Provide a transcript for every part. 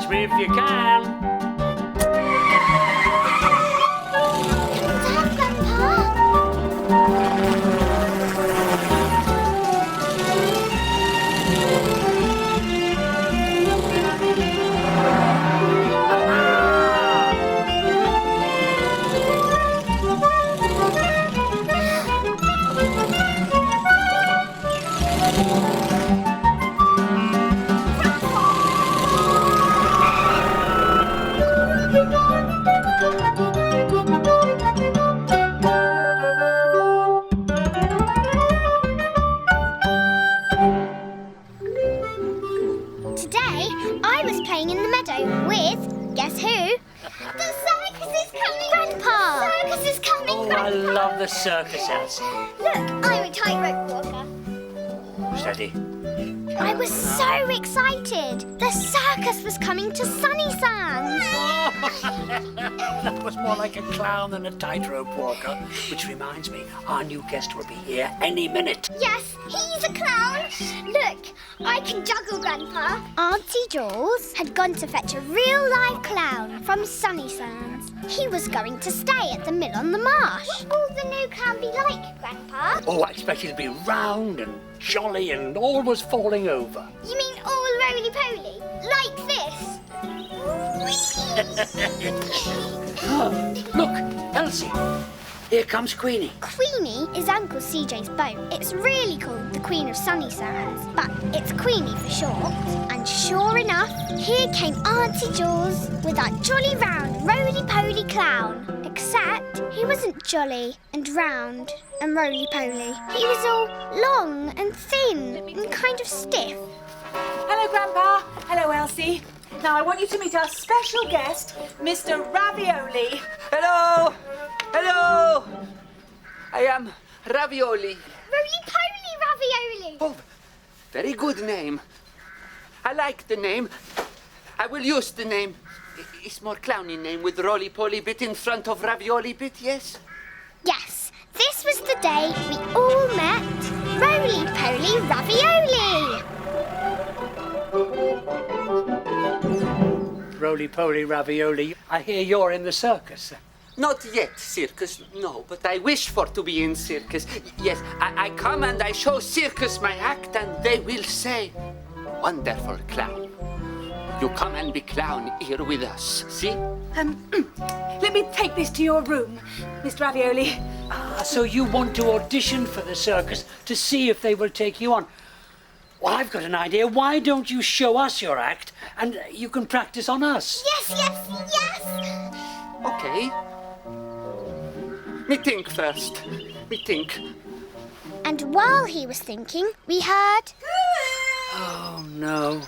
me if you can. Dad, Grandpa. Today, I was playing in the meadow with, guess who? The circus is coming! Grandpa! The circus is coming, Oh, Grandpa! I love the circus, Elsie. Look, I'm a tightrope walker. Steady. I was so excited. The circus was coming to Sunnysands. That was more like a clown than a tightrope walker. Which reminds me, our new guest will be here any minute. Yes, he's a clown. Look, I can juggle, Grandpa. Auntie Jules had gone to fetch a real live clown from Sunnysands. He was going to stay at the mill on the marsh. What will the new clown be like, Grandpa? Oh, I expect he'll be round and jolly and always falling over. You mean all roly-poly? Like this? Look, Elsie, here comes Queenie. Queenie is Uncle CJ's boat. It's really called the Queen of Sunnysands, but it's Queenie for short. And sure enough, here came Auntie Jules with that jolly round roly-poly clown. Except he wasn't jolly and round and roly-poly. He was all long and thin and kind of stiff. Hello, Grandpa. Hello, Elsie. Now, I want you to meet our special guest, Mr. Ravioli. Hello! Hello! I am Ravioli. Roly-poly Ravioli! Oh, very good name. I like the name. I will use the name. It's more clowny name with roly-poly bit in front of ravioli bit, yes? Yes, this was the day we all met Roly-poly Ravioli! Roly-poly Ravioli, I hear you're in the circus. Not yet, Circus, no, but I wish for to be in Circus. Yes, I come and I show Circus my act and they will say, wonderful clown. You come and be clown here with us, see? Let me take this to your room, Mr. Ravioli. Ah, so you want to audition for the circus to see if they will take you on. Well, I've got an idea. Why don't you show us your act and you can practice on us? Yes, yes, yes! Okay. Me think first. Me think. And while he was thinking, we heard... Oh, no.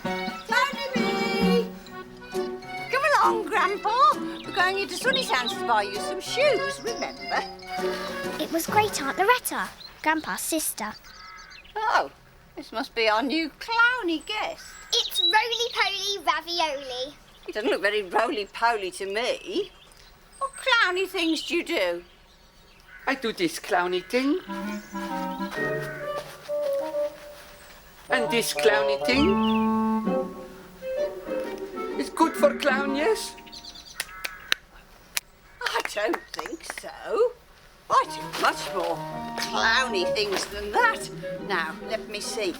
Come along, Grandpa. We're going into Sunnysands to buy you some shoes, remember? It was Great Aunt Loretta, Grandpa's sister. Oh, this must be our new clowny guest. It's Roly-poly Ravioli. He doesn't look very roly-poly to me. What clowny things do you do? I do this clowny thing. And this clowny thing. It's good for clown, yes? I don't think so. I do much more clowny things than that. Now, let me see.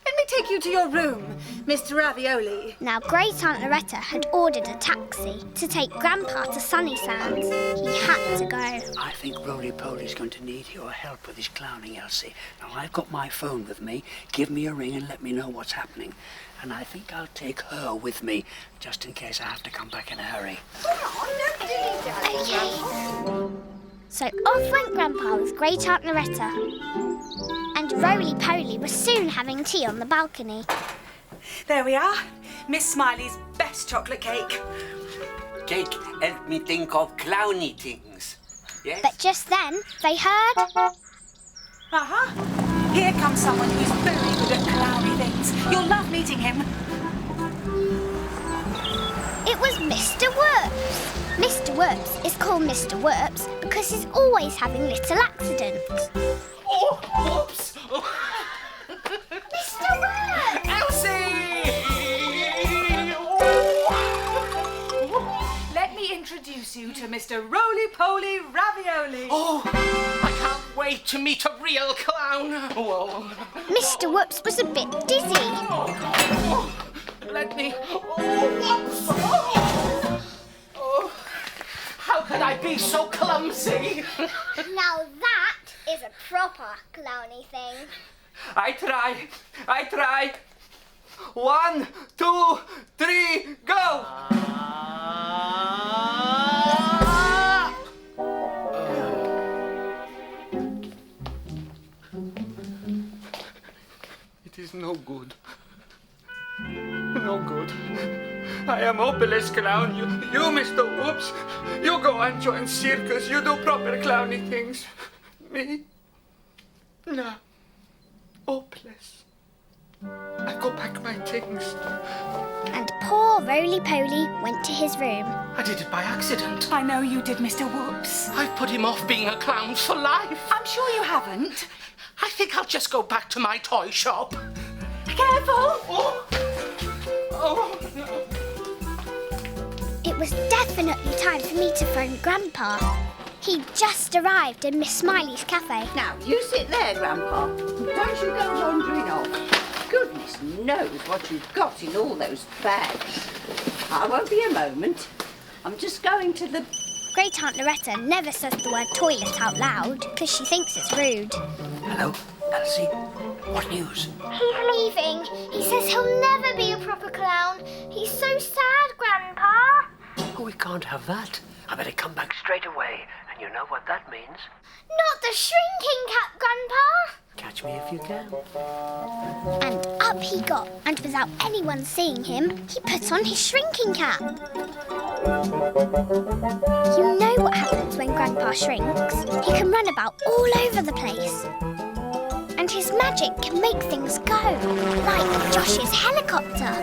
Let me take you to your room, Mr. Ravioli. Now, Great Aunt Loretta had ordered a taxi to take Grandpa to Sunnysands. He had to go. I think Roly-poly's going to need your help with his clowning, Elsie. Now, I've got my phone with me. Give me a ring and let me know what's happening. And I think I'll take her with me, just in case I have to come back in a hurry. Okay. So off went Grandpa with Great Aunt Loretta. And Roly-poly was soon having tea on the balcony. There we are. Miss Smiley's best chocolate cake. Cake help me think of clowny things. Yes? But just then, they heard... Uh-huh. Here comes someone who's very good at clowny things. You'll love meeting him. It was Mr. Werps. Mr. Werps is called Mr. Werps because he's always having little accidents. Oh, oops! Oh. to Mr. Roly-Poly Ravioli. Oh, I can't wait to meet a real clown. Whoa. Mr. Whoops was a bit dizzy. Let me... whoops. Oh, how could I be so clumsy? Now that is a proper clowny thing. I try. 1, 2, 3, go! It is no good. No good. I am hopeless clown. You, Mr. Whoops, you go and join Circus. You do proper clowny things. Me? No. Hopeless. I go pack my things. And poor Roly-Poly went to his room. I did it by accident. I know you did, Mr. Whoops. I've put him off being a clown for life. I'm sure you haven't. I think I'll just go back to my toy shop. Careful! Oh. It was definitely time for me to phone Grandpa. He'd just arrived in Miss Smiley's cafe. Now, you sit there, Grandpa. Don't you go wandering off. Goodness knows what you've got in all those bags. I won't be a moment. I'm just going to the... Great Aunt Loretta never says the word toilet out loud because she thinks it's rude. Hello, Elsie. What news? He's leaving. He says he'll never be a proper clown. He's so sad, Grandpa. Oh, we can't have that. I better come back straight away. And you know what that means? Not the shrinking cap, Grandpa. Catch me if you can. And up he got, and without anyone seeing him, he put on his shrinking cap. You know what happens when Grandpa shrinks. He can run about all over the place. And his magic can make things go, like Josh's helicopter.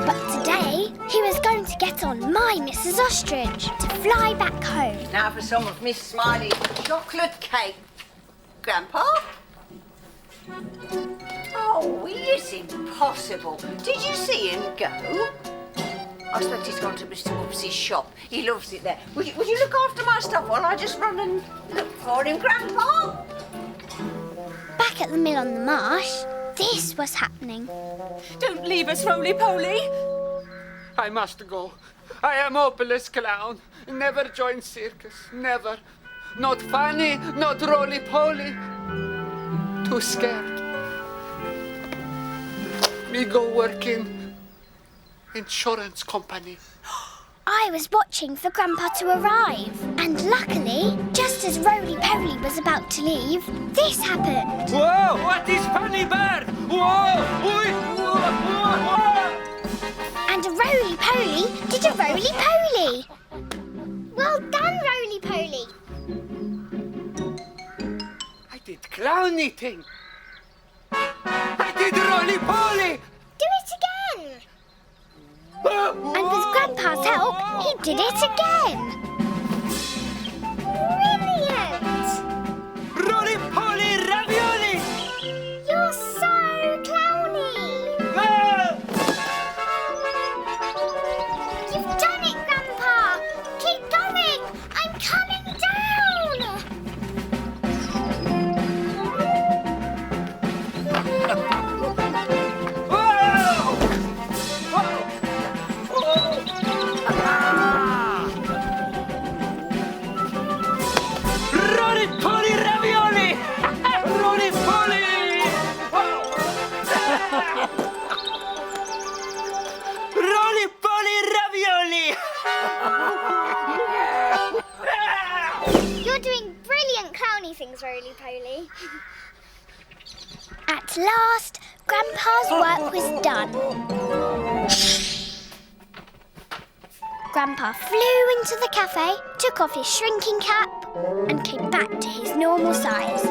But today, he was going to get on my Mrs. Ostrich to fly back home. Now for some of Miss Smiley's chocolate cake. Grandpa? Oh, it's impossible. Did you see him go? I expect he's gone to Mr. Whoops's shop. He loves it there. Would you look after my stuff while I just run and look for him, Grandpa? Back at the mill on the marsh, this was happening. Don't leave us, Roly-Poly. I must go. I am hopeless clown. Never join Circus. Never. Not funny, not roly-poly. Too scared. Me go work in insurance company. I was watching for Grandpa to arrive. And luckily, just as Roly-Poly was about to leave, this happened. Whoa! What is funny bird? Whoa! Oi! Whoa! Whoa! Whoa! And a Roly-Poly did a Roly-Poly. Well done, Roly-Poly. I did clowny thing. I did roly-poly. Do it again. And with Grandpa's help, he did it again. Brilliant! Roly-poly ravioli. You're so clowny. You've done it, Grandpa. Keep going. I'm coming down. Roly-poly ravioli. Roly-poly. Roly-poly ravioli. You're doing brilliant clowny things, Roly-Poly. At last, Grandpa's work was done. Grandpa flew into the cafe, took off his shrinking cap, and came back to his normal size.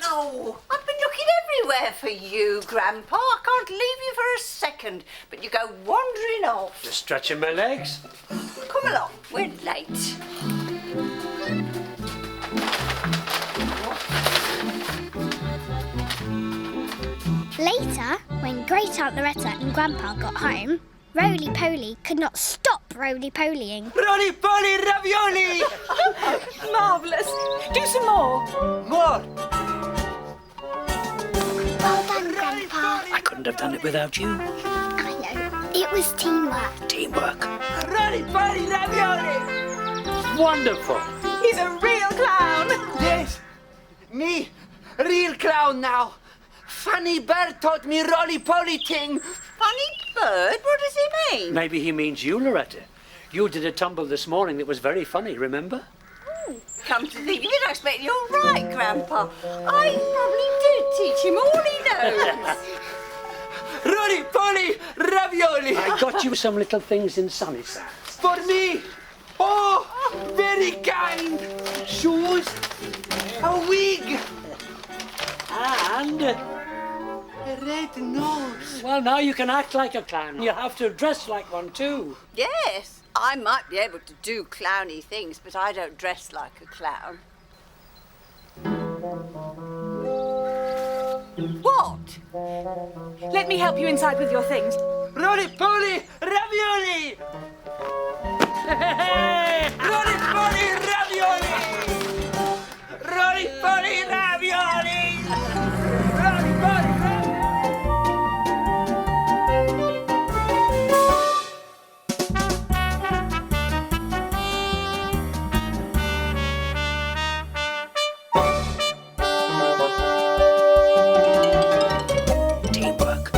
Oh, I've been looking everywhere for you, Grandpa. I can't leave you for a second, but you go wandering off. Just stretching my legs. Come along, we're late. Later, when Great Aunt Loretta and Grandpa got home, Roly-poly could not stop roly-polying. Roly-poly ravioli! Marvellous. Do some more. More! Well done, Grandpa. I couldn't have done it without you. I know. It was teamwork. Teamwork. Roly-poly ravioli! Wonderful. He's a real clown. Yes, me, real clown now. Funny bird taught me roly-poly thing. Funny bird? What does he mean? Maybe he means you, Loretta. You did a tumble this morning that was very funny, remember? Come to think of it, I expect you're right, Grandpa. I probably did teach him all he knows. Roly-poly ravioli! I got you some little things in Sunnysands. For me! Oh, very kind! Shoes, a wig, And, a red nose. well, now you can act like a clown. You have to dress like one, too. Yes, I might be able to do clowny things, but I don't dress like a clown. What? Let me help you inside with your things. Roly-poly ravioli! Roly-poly ravioli! Roly-poly ravioli! Roly-poly Teamwork.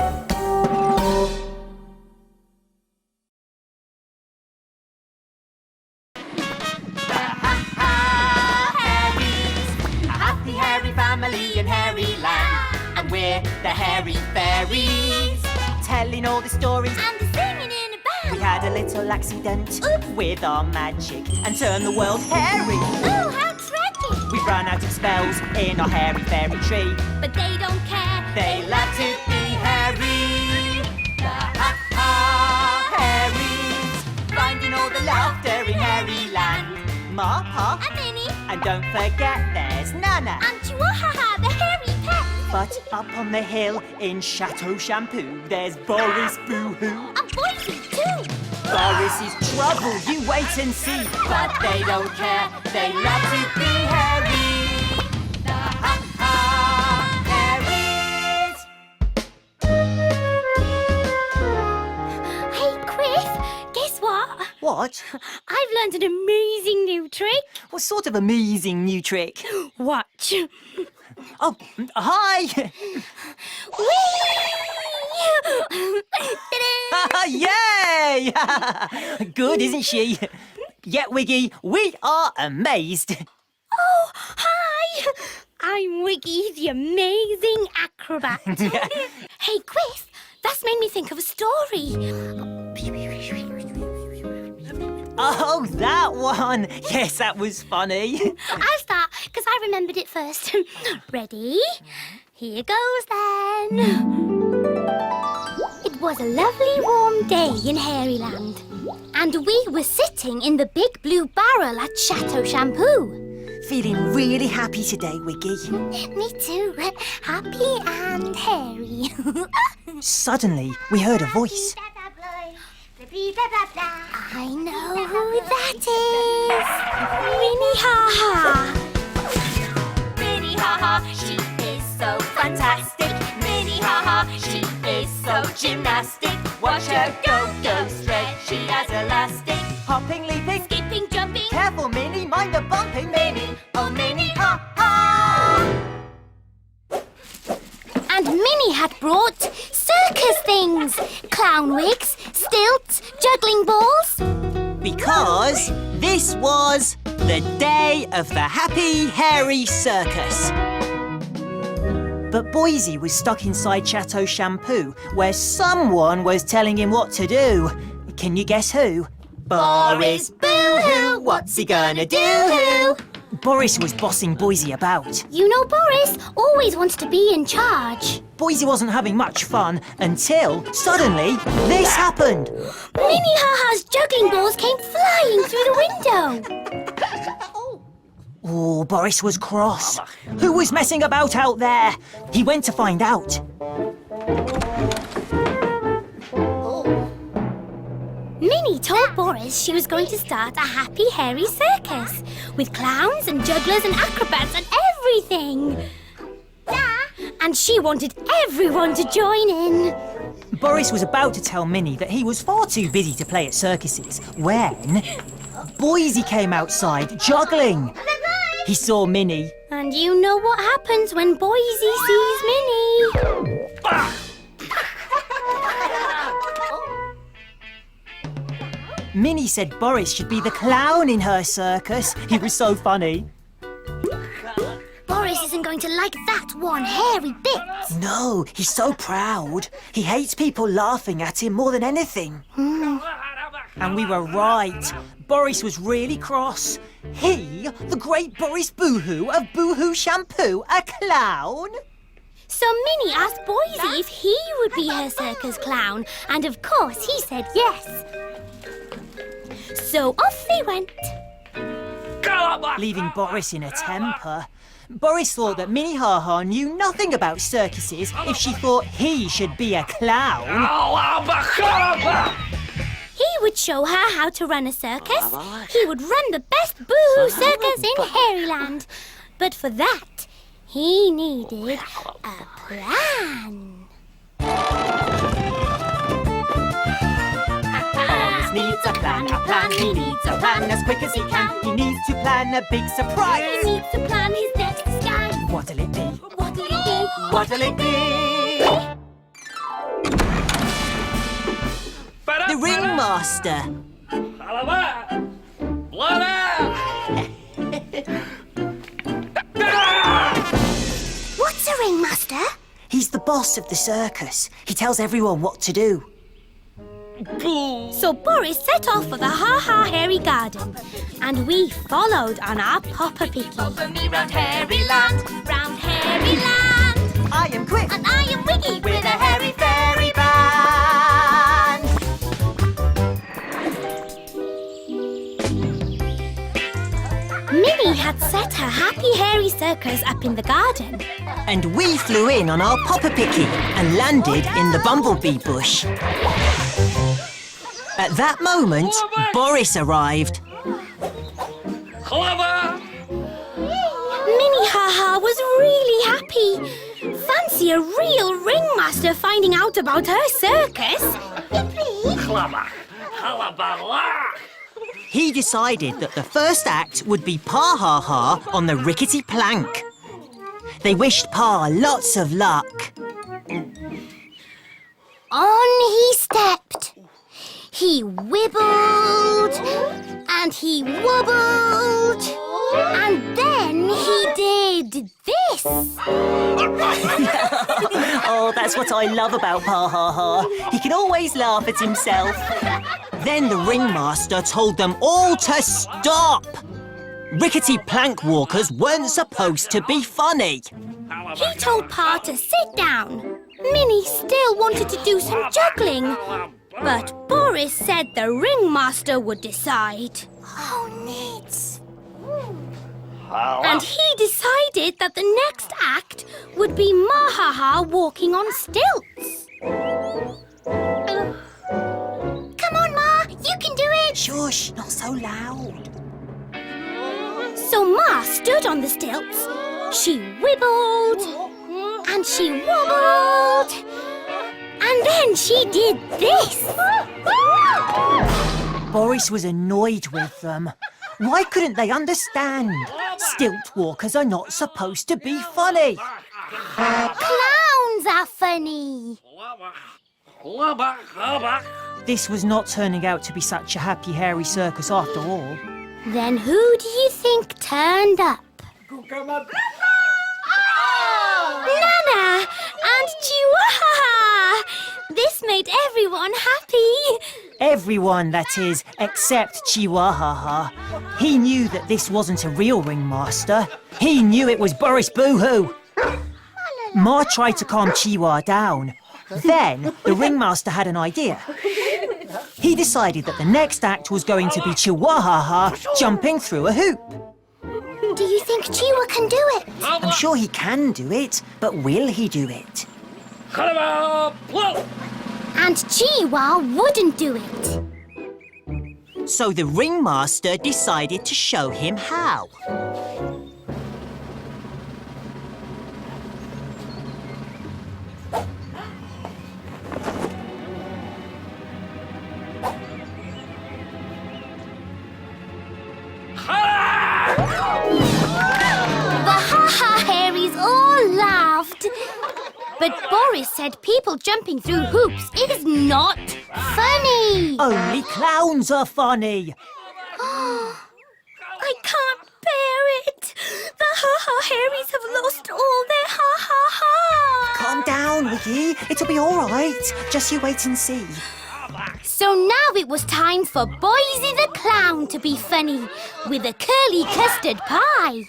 Happy hairy family in Hairyland, and we're the hairy fairies, telling all the stories And singing in a band. We had a little accident with our magic and turned the world hairy. Oh, how tragic. We've run out of spells in our hairy fairy tree. But they don't care. They love to be hairy. The Hairies, finding all the laughter in Hairyland. Ma, Pa, And Minnie. and don't forget there's Nana. And Chihuahua, the hairy pet. But up on the hill in Chateau Shampoo, there's Boris Boo-hoo. And Boise, too. Boris is trouble, you wait and see. But they don't care, they love to be hairy. The Hairies. Hey, Chris, guess what? What? I've learned an amazing new trick. What sort of amazing new trick? Watch. Oh, hi! Yay! Good, isn't she? Yeah, Wiggy, we are amazed. Oh, hi! I'm Wiggy, the amazing acrobat. Hey, Chris, that's made me think of a story. Oh, that one! Yes, that was funny. I'll start, because I remembered it first. Ready? Here goes then. It was a lovely warm day in Hairyland, and we were sitting in the big blue barrel at Chateau Shampoo. Feeling really happy today, Wiggy. Me too. Happy and hairy. Suddenly, we heard a voice. I know who that is. Minnie Ha-Ha. Minnie Ha-Ha, she is so fantastic. Minnie Ha-Ha, she is so gymnastic. Watch her go, go, stretch, she has elastic. Hopping, leaping, Skipping, jumping. careful Minnie, mind the bumping. Minnie, oh Minnie Ha-Ha. And Minnie had brought circus things. Clown wigs, stilts, juggling balls. Because this was the day of the Happy Hairy Circus. But Boise was stuck inside Chateau Shampoo, where someone was telling him what to do. Can you guess who? Boris Boo-hoo! What's he gonna do? Boris was bossing Boise about. You know Boris always wants to be in charge. Boise wasn't having much fun until suddenly this happened. Minnie Ha-Ha's juggling balls came flying through the window. Oh, Boris was cross. Who was messing about out there? He went to find out. told Boris she was going to start a happy, hairy circus with clowns and jugglers and acrobats and everything. And she wanted everyone to join in. Boris was about to tell Minnie that he was far too busy to play at circuses when Boise came outside juggling. He saw Minnie. And you know what happens when Boise sees Minnie. Minnie said Boris should be the clown in her circus. He was so funny. Boris isn't going to like that one hairy bit. No, he's so proud. He hates people laughing at him more than anything. And we were right. Boris was really cross. He, the great Boris Boohoo of Boohoo Shampoo, a clown? So Minnie asked Boise if he would be her circus clown, and of course he said yes. So off they went. Leaving Boris in a temper. Boris thought that Minnie Ha-Ha knew nothing about circuses if she thought he should be a clown. He would show her how to run a circus. He would run the best Boohoo circus in Hairyland. But for that, he needed a plan. Boris needs a plan. He needs a plan as quick as he can. He needs to plan a big surprise. He needs to plan his next disguise. What'll it be? What'll it be? What'll it be? The ringmaster. What's a ringmaster? He's the boss of the circus. He tells everyone what to do. So Boris set off for the Ha-Ha Hairy Garden, and we followed on our Popper Picky. Follow me round Hairyland, round Hairyland. I am Quick. And I am Wiggy With a hairy fairy band. Minnie had set her happy hairy circus up in the garden. And we flew in on our Popper Picky and landed in the bumblebee bush. At that moment, Boris arrived. Minnie Ha-Ha was really happy. Fancy a real ringmaster finding out about her circus. He decided that the first act would be Pa Ha-Ha on the rickety plank. They wished Pa lots of luck. On he stepped. He wibbled, and he wobbled, and then he did this. Oh, that's what I love about Pa Ha-Ha. He can always laugh at himself. Then the ringmaster told them all to stop. Rickety plank walkers weren't supposed to be funny. He told Pa to sit down. Minnie still wanted to do some juggling, but Boris said the ringmaster would decide. Oh, neat. And he decided that the next act would be Ma Ha-Ha walking on stilts. Come on, Ma, you can do it. Shush, not so loud. So Ma stood on the stilts. She wibbled, and she wobbled, and then she did this. Boris was annoyed with them. Why couldn't they understand? Stilt walkers are not supposed to be funny. Clowns are funny. This was not turning out to be such a happy, hairy circus after all. Then who do you think turned up? Nana and Chihuahua! This made everyone happy. Everyone, that is, except Chihuahua. He knew that this wasn't a real ringmaster. He knew it was Boris Boohoo. Ma tried to calm Chihuahua down. Then the ringmaster had an idea. He decided that the next act was going to be Chihuahua jumping through a hoop. Do you think Chihuahua can do it? I'm sure he can do it, but will he do it? And Chihuahua wouldn't do it. So the ringmaster decided to show him how. The ha-ha Hairies all laughed. But Boris said people jumping through hoops is not funny. Only clowns are funny. I can't bear it. The ha-ha Hairies have lost all their ha-ha-ha. Calm down, Wiggy. It'll be all right. Just you wait and see. So now it was time for Boise the Clown to be funny with a curly custard pie.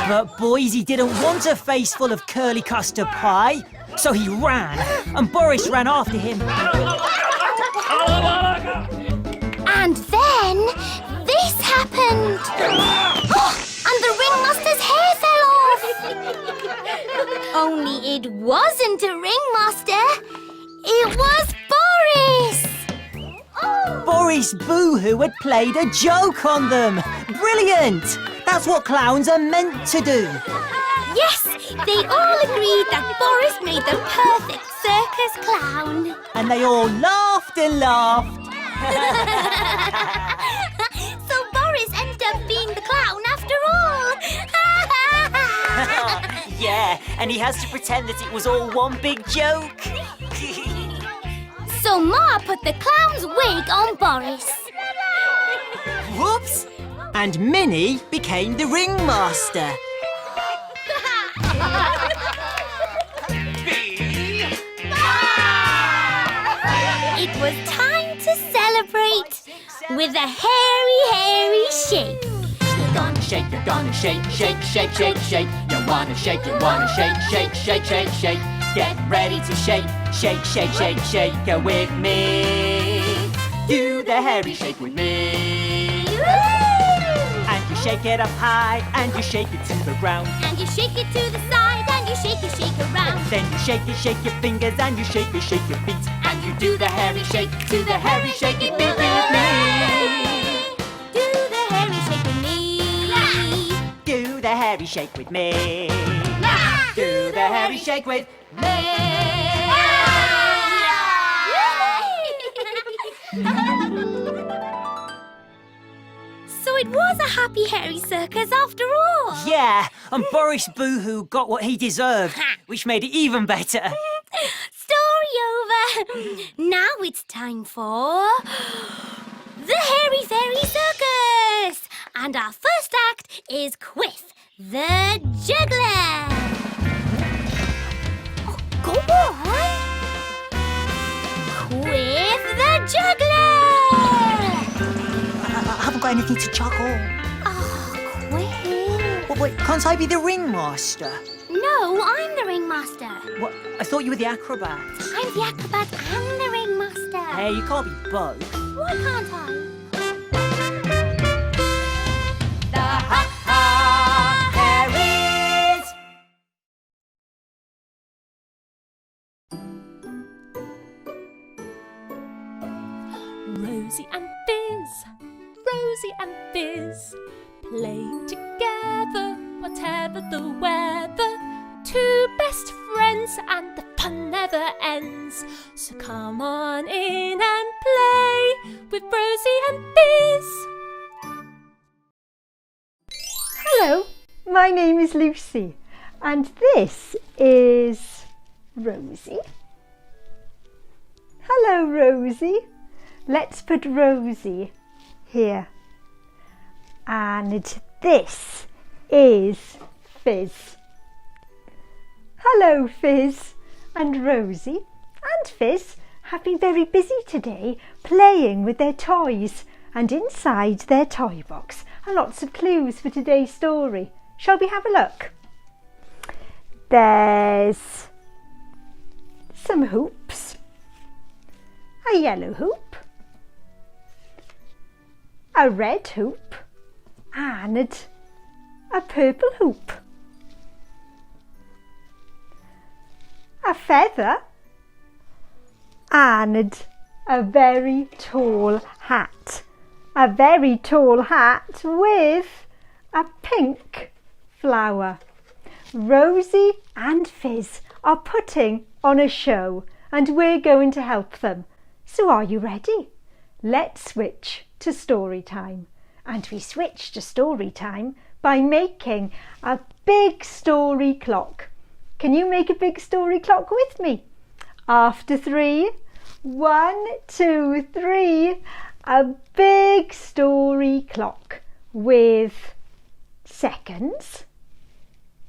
But Boise didn't want a face full of curly custard pie. So he ran, and Boris ran after him. And then this happened. And the ringmaster's hair fell off. Only it wasn't a ringmaster. It was Boris. Boris Boohoo had played a joke on them. Brilliant! That's what clowns are meant to do. Yes, they all agreed that Boris made the perfect circus clown. And they all laughed and laughed. So Boris ended up being the clown after all. Yeah, and he has to pretend that it was all one big joke. So Ma put the clown's wig on Boris. Whoops! And Minnie became the ringmaster. It was time to celebrate with a hairy shake. You're gonna shake, shake, shake, shake, shake. You wanna shake, shake, shake, shake, shake. Get ready to shake, shake, shake, shake, shake with me. Do the hairy shake with me. And you shake it up high, and you shake it to the ground. And you shake it to the side, and you shake around. Then you shake your fingers, and you shake your feet. And you do the hairy shake to the hairy shaky beat with me. Do the hairy shake with me. Do the hairy shake with me. Do the hairy shake with me. So it was a happy hairy circus after all. Yeah, and Boris Boohoo got what he deserved, which made it even better. Story over. Now it's time for the Hairy Fairy Circus. And our first act is Quiff, the juggler. Oh, go on. Quiff the juggler. I haven't got anything to juggle. Oh, Quiff. Well, wait, can't I be the ringmaster? No, I'm the ringmaster. What? I thought you were the acrobat. I'm the acrobat and the ringmaster. Hey, you can't be both. Why can't I? The ha-ha Hairies. Rosy and Fizz, Rosy and Fizz, playing together, whatever the weather. Two best friends and the fun never ends. So come on in and play with Rosy and Fizz. Hello, my name is Lucy and this is Rosie. Hello, Rosie. Let's put Rosie here. And this is Fizz. Hello, Fizz. And Rosie and Fizz have been very busy today playing with their toys, and inside their toy box are lots of clues for today's story. Shall we have a look? There's some hoops, a yellow hoop, a red hoop and a purple hoop, a feather and a very tall hat. a very tall hat with a pink flower. Rosy and Fizz are putting on a show and we're going to help them. So are you ready? Let's switch to story time. And we switch to story time by making a big story clock. Can you make a big story clock with me? After 3, 1, 2, 3, a big story clock with seconds,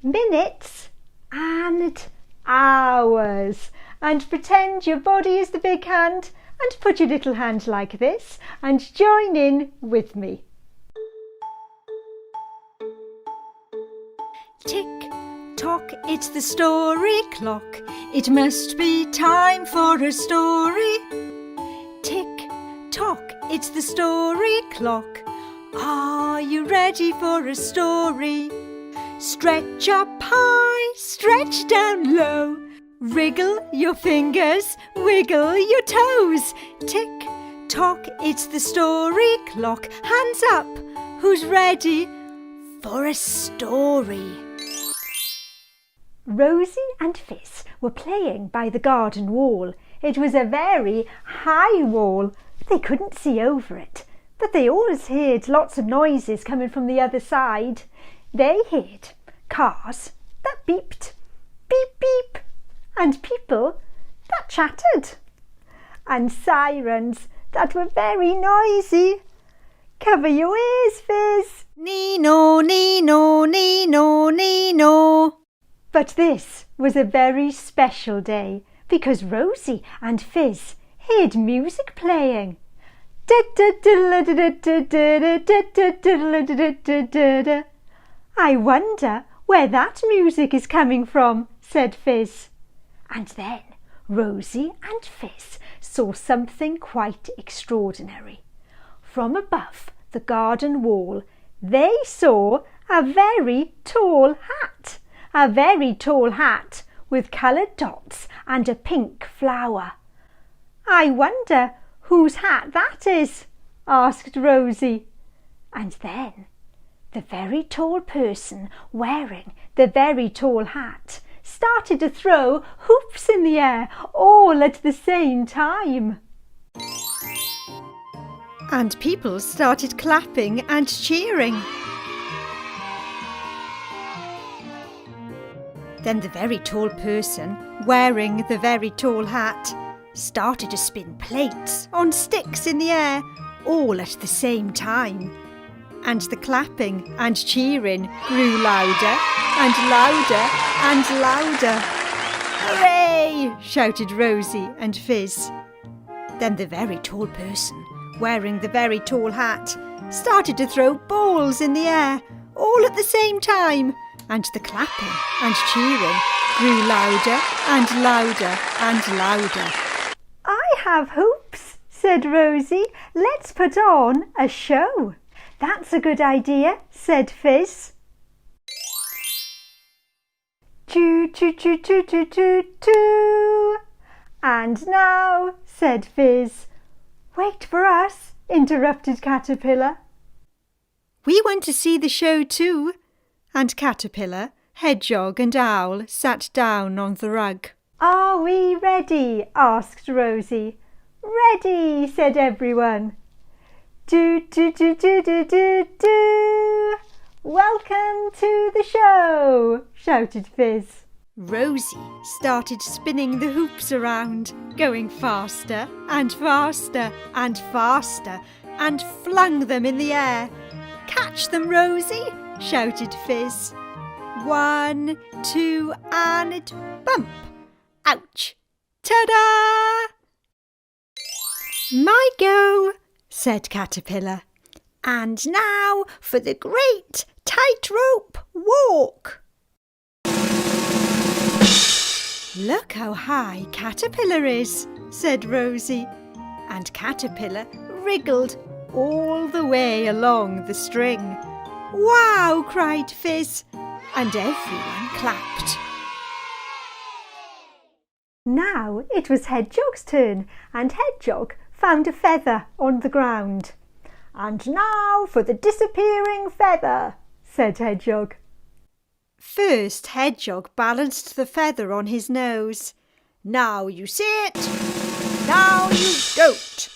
minutes and hours. And pretend your body is the big hand and put your little hand like this and join in with me. Tick tock, it's the story clock. It must be time for a story. Tick tock, it's the story clock. Are you ready for a story? Stretch up high, stretch down low. Wriggle your fingers, wiggle your toes. Tick tock, it's the story clock. Hands up, who's ready for a story? Rosy and Fizz were playing by the garden wall. It was a very high wall. They couldn't see over it, but they always heard lots of noises coming from the other side. They heard cars that beeped, beep beep, and people that chattered, and sirens that were very noisy. Cover your ears, Fizz. Nee-no, nee-no, nee-no, nee-no. But this was a very special day because Rosy and Fizz heard music playing. I wonder where that music is coming from, said Fizz. And then Rosy and Fizz saw something quite extraordinary. From above the garden wall, they saw a very tall hat. A very tall hat with coloured dots and a pink flower. I wonder whose hat that is, asked Rosy. And then the very tall person wearing the very tall hat started to throw hoops in the air all at the same time. And people started clapping and cheering. Then the very tall person wearing the very tall hat started to spin plates on sticks in the air all at the same time. And the clapping and cheering grew louder and louder and louder. Hooray! Shouted Rosy and Fizz. Then the very tall person wearing the very tall hat started to throw balls in the air all at the same time. And the clapping and cheering grew louder and louder and louder. I have hoops, said Rosy. Let's put on a show. That's a good idea, said Fizz. Choo choo choo choo choo choo choo. And now, said Fizz. Wait for us, interrupted Caterpillar. We went to see the show too. And Caterpillar, Hedgehog and Owl sat down on the rug. Are we ready? Asked Rosy. Ready, said everyone. Do, do, do, do, do, do, do. Welcome to the show, shouted Fizz. Rosy started spinning the hoops around, going faster and faster and faster, and flung them in the air. Catch them, Rosy, shouted Fizz. 1, 2, and bump. Ouch! Ta-da! My go, said Caterpillar. And now for the great tightrope walk. Look how high Caterpillar is, said Rosy. And Caterpillar wriggled all the way along the string. Wow, cried Fizz, and everyone clapped. Now it was Hedgehog's turn, and Hedgehog found a feather on the ground. And now for the disappearing feather, said Hedgehog. First, Hedgehog balanced the feather on his nose. Now you sit, now you don't.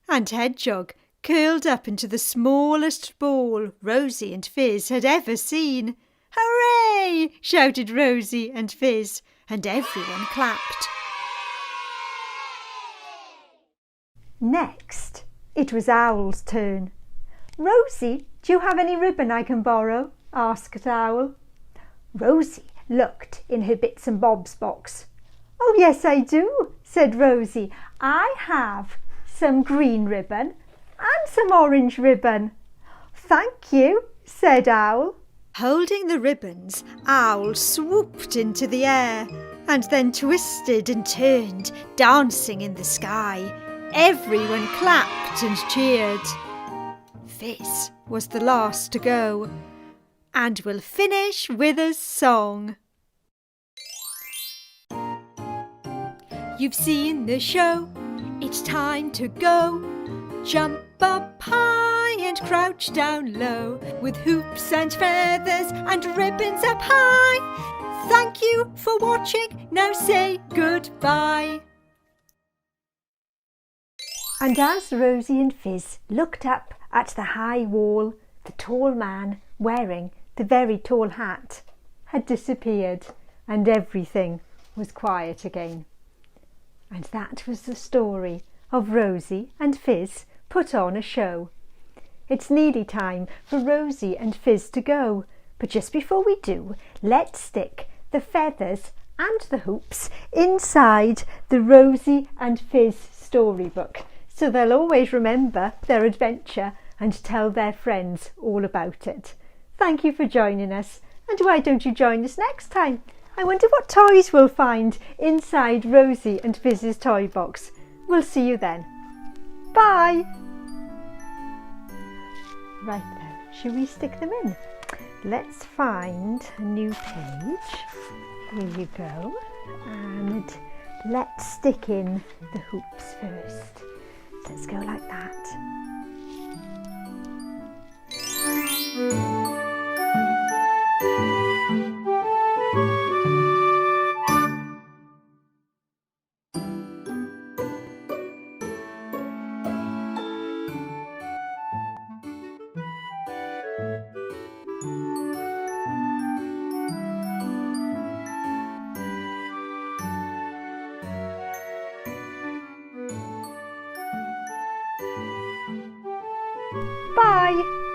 And Hedgehog curled up into the smallest ball Rosy and Fizz had ever seen. Hooray! Shouted Rosy and Fizz, and everyone clapped. Next, it was Owl's turn. Rosy, do you have any ribbon I can borrow? Asked Owl. Rosy looked in her bits and bobs box. Oh, yes, I do, said Rosy. I have some green ribbon and some orange ribbon. Thank you, said Owl. Holding the ribbons, Owl swooped into the air and then twisted and turned, dancing in the sky. Everyone clapped and cheered. Fizz was the last to go, and we'll finish with a song. You've seen the show, it's time to go. Jump up high and crouch down low, with hoops and feathers and ribbons up high. Thank you for watching, now say goodbye. And as Rosy and Fizz looked up at the high wall, the tall man wearing the very tall hat had disappeared, and everything was quiet again. And that was the story of Rosy and Fizz put on a show. It's nearly time for Rosy and Fizz to go, but just before we do, let's stick the feathers and the hoops inside the Rosy and Fizz storybook, so they'll always remember their adventure and tell their friends all about it. Thank you for joining us, and why don't you join us next time? I wonder what toys we'll find inside Rosy and Fizz's toy box. We'll see you then. Bye! Right then, shall we stick them in? Let's find a new page. Here you go. And let's stick in the hoops first. Let's go like that. Bye!